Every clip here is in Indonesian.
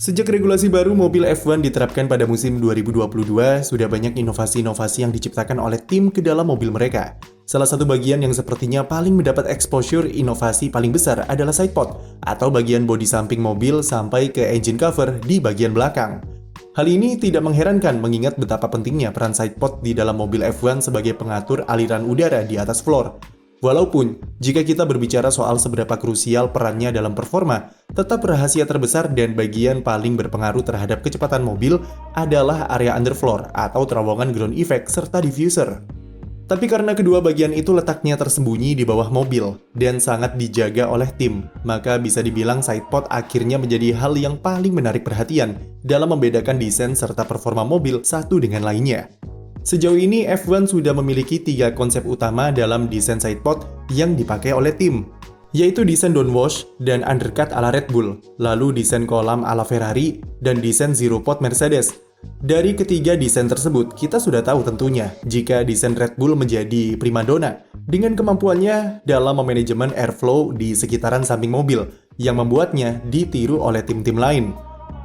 Sejak regulasi baru mobil F1 diterapkan pada musim 2022, sudah banyak inovasi-inovasi yang diciptakan oleh tim ke dalam mobil mereka. Salah satu bagian yang sepertinya paling mendapat exposure inovasi paling besar adalah sidepod, atau bagian bodi samping mobil sampai ke engine cover di bagian belakang. Hal ini tidak mengherankan mengingat betapa pentingnya peran sidepod di dalam mobil F1 sebagai pengatur aliran udara di atas floor. Walaupun, jika kita berbicara soal seberapa krusial perannya dalam performa, tetap rahasia terbesar dan bagian paling berpengaruh terhadap kecepatan mobil adalah area underfloor atau terowongan ground effect serta diffuser. Tapi karena kedua bagian itu letaknya tersembunyi di bawah mobil dan sangat dijaga oleh tim, maka bisa dibilang sidepod akhirnya menjadi hal yang paling menarik perhatian dalam membedakan desain serta performa mobil satu dengan lainnya. Sejauh ini F1 sudah memiliki 3 konsep utama dalam desain sidepod yang dipakai oleh tim, yaitu desain downwash dan undercut ala Red Bull, lalu desain kolam ala Ferrari, dan desain zero pod Mercedes. Dari ketiga desain tersebut, kita sudah tahu tentunya jika desain Red Bull menjadi primadona dengan kemampuannya dalam memanajemen airflow di sekitaran samping mobil yang membuatnya ditiru oleh tim-tim lain.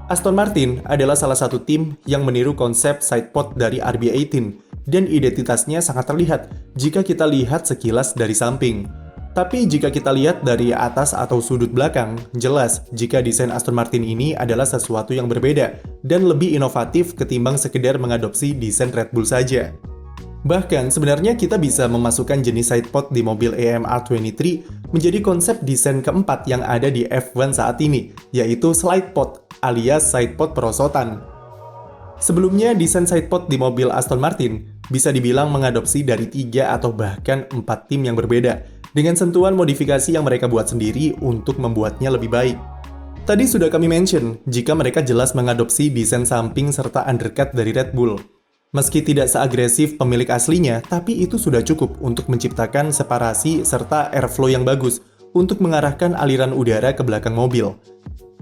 Aston Martin adalah salah satu tim yang meniru konsep sidepod dari RB18 dan identitasnya sangat terlihat jika kita lihat sekilas dari samping. Tapi jika kita lihat dari atas atau sudut belakang, jelas jika desain Aston Martin ini adalah sesuatu yang berbeda dan lebih inovatif ketimbang sekedar mengadopsi desain Red Bull saja. Bahkan sebenarnya kita bisa memasukkan jenis sidepod di mobil AMR23 menjadi konsep desain keempat yang ada di F1 saat ini, yaitu slidepod alias sidepod perosotan. Sebelumnya, desain sidepod di mobil Aston Martin bisa dibilang mengadopsi dari 3 atau bahkan 4 tim yang berbeda, dengan sentuhan modifikasi yang mereka buat sendiri untuk membuatnya lebih baik. Tadi sudah kami mention, jika mereka jelas mengadopsi desain samping serta undercut dari Red Bull. Meski tidak seagresif pemilik aslinya, tapi itu sudah cukup untuk menciptakan separasi serta airflow yang bagus untuk mengarahkan aliran udara ke belakang mobil.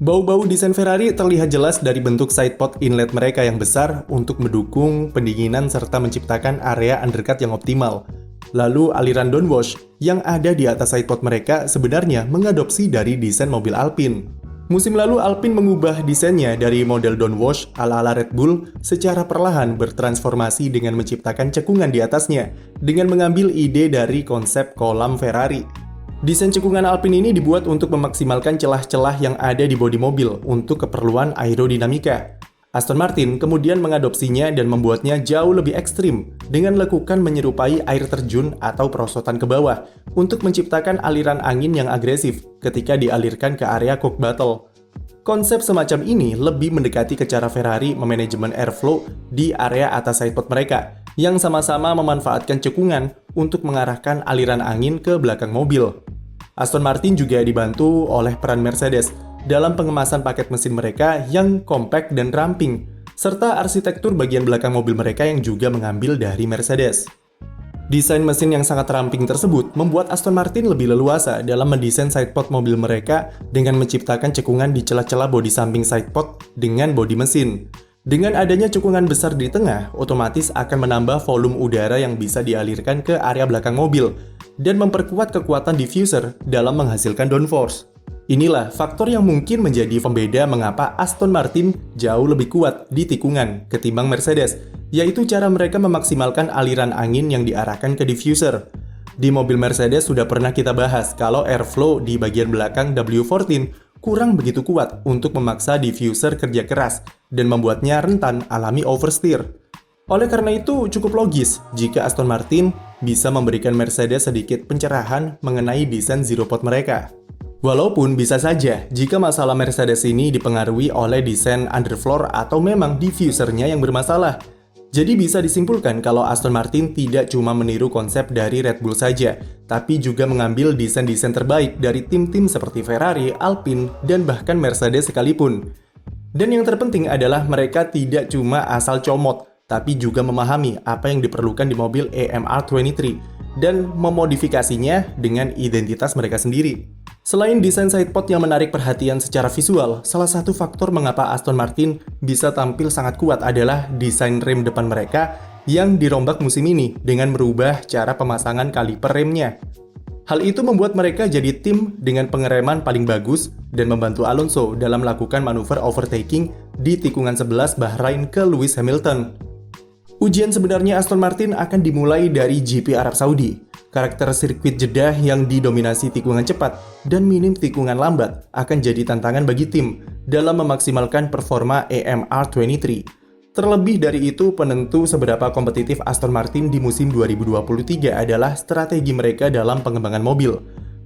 Bau-bau desain Ferrari terlihat jelas dari bentuk sidepod inlet mereka yang besar untuk mendukung pendinginan serta menciptakan area undercut yang optimal. Lalu aliran downwash yang ada di atas sidepod mereka sebenarnya mengadopsi dari desain mobil Alpine. Musim lalu Alpine mengubah desainnya dari model downwash ala-ala Red Bull secara perlahan bertransformasi dengan menciptakan cekungan di atasnya dengan mengambil ide dari konsep kolam Ferrari. Desain cekungan Alpine ini dibuat untuk memaksimalkan celah-celah yang ada di bodi mobil untuk keperluan aerodinamika. Aston Martin kemudian mengadopsinya dan membuatnya jauh lebih ekstrim dengan lekukan menyerupai air terjun atau perosotan ke bawah untuk menciptakan aliran angin yang agresif ketika dialirkan ke area cock battle. Konsep semacam ini lebih mendekati ke cara Ferrari memanajemen airflow di area atas sidepod mereka yang sama-sama memanfaatkan cekungan untuk mengarahkan aliran angin ke belakang mobil. Aston Martin juga dibantu oleh peran Mercedes dalam pengemasan paket mesin mereka yang kompak dan ramping, serta arsitektur bagian belakang mobil mereka yang juga mengambil dari Mercedes. Desain mesin yang sangat ramping tersebut membuat Aston Martin lebih leluasa dalam mendesain sidepod mobil mereka dengan menciptakan cekungan di celah-celah bodi samping sidepod dengan bodi mesin. Dengan adanya cekungan besar di tengah, otomatis akan menambah volume udara yang bisa dialirkan ke area belakang mobil dan memperkuat kekuatan diffuser dalam menghasilkan downforce. Inilah faktor yang mungkin menjadi pembeda mengapa Aston Martin jauh lebih kuat di tikungan ketimbang Mercedes, yaitu cara mereka memaksimalkan aliran angin yang diarahkan ke diffuser. Di mobil Mercedes sudah pernah kita bahas kalau airflow di bagian belakang W14 kurang begitu kuat untuk memaksa diffuser kerja keras dan membuatnya rentan alami oversteer. Oleh karena itu, cukup logis jika Aston Martin bisa memberikan Mercedes sedikit pencerahan mengenai desain zero pod mereka. Walaupun bisa saja jika masalah Mercedes ini dipengaruhi oleh desain underfloor atau memang diffusernya yang bermasalah. Jadi bisa disimpulkan kalau Aston Martin tidak cuma meniru konsep dari Red Bull saja, tapi juga mengambil desain-desain terbaik dari tim-tim seperti Ferrari, Alpine, dan bahkan Mercedes sekalipun. Dan yang terpenting adalah mereka tidak cuma asal comot, tapi juga memahami apa yang diperlukan di mobil AMR23 dan memodifikasinya dengan identitas mereka sendiri. Selain desain sidepod yang menarik perhatian secara visual, salah satu faktor mengapa Aston Martin bisa tampil sangat kuat adalah desain rem depan mereka yang dirombak musim ini dengan merubah cara pemasangan kaliper remnya. Hal itu membuat mereka jadi tim dengan pengereman paling bagus dan membantu Alonso dalam melakukan manuver overtaking di tikungan 11 Bahrain ke Lewis Hamilton. Ujian sebenarnya Aston Martin akan dimulai dari GP Arab Saudi. Karakter sirkuit Jeddah yang didominasi tikungan cepat dan minim tikungan lambat akan jadi tantangan bagi tim dalam memaksimalkan performa EMR23. Terlebih dari itu, penentu seberapa kompetitif Aston Martin di musim 2023 adalah strategi mereka dalam pengembangan mobil.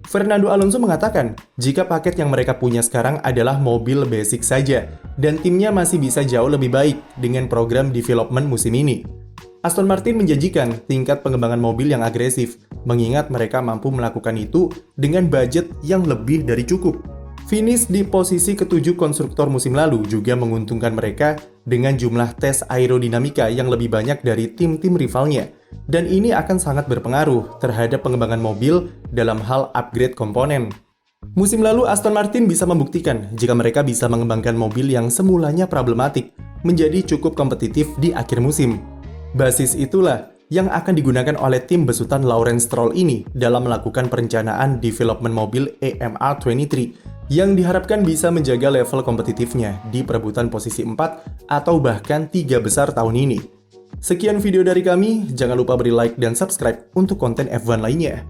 Fernando Alonso mengatakan, jika paket yang mereka punya sekarang adalah mobil basic saja, dan timnya masih bisa jauh lebih baik dengan program development musim ini. Aston Martin menjanjikan tingkat pengembangan mobil yang agresif, mengingat mereka mampu melakukan itu dengan budget yang lebih dari cukup. Finish di posisi ketujuh konstruktor musim lalu juga menguntungkan mereka dengan jumlah tes aerodinamika yang lebih banyak dari tim-tim rivalnya, dan ini akan sangat berpengaruh terhadap pengembangan mobil dalam hal upgrade komponen. Musim lalu Aston Martin bisa membuktikan jika mereka bisa mengembangkan mobil yang semulanya problematik menjadi cukup kompetitif di akhir musim. Basis itulah yang akan digunakan oleh tim besutan Lawrence Stroll ini dalam melakukan perencanaan development mobil EMR23 yang diharapkan bisa menjaga level kompetitifnya di perebutan posisi 4 atau bahkan 3 besar tahun ini. Sekian video dari kami, jangan lupa beri like dan subscribe untuk konten F1 lainnya.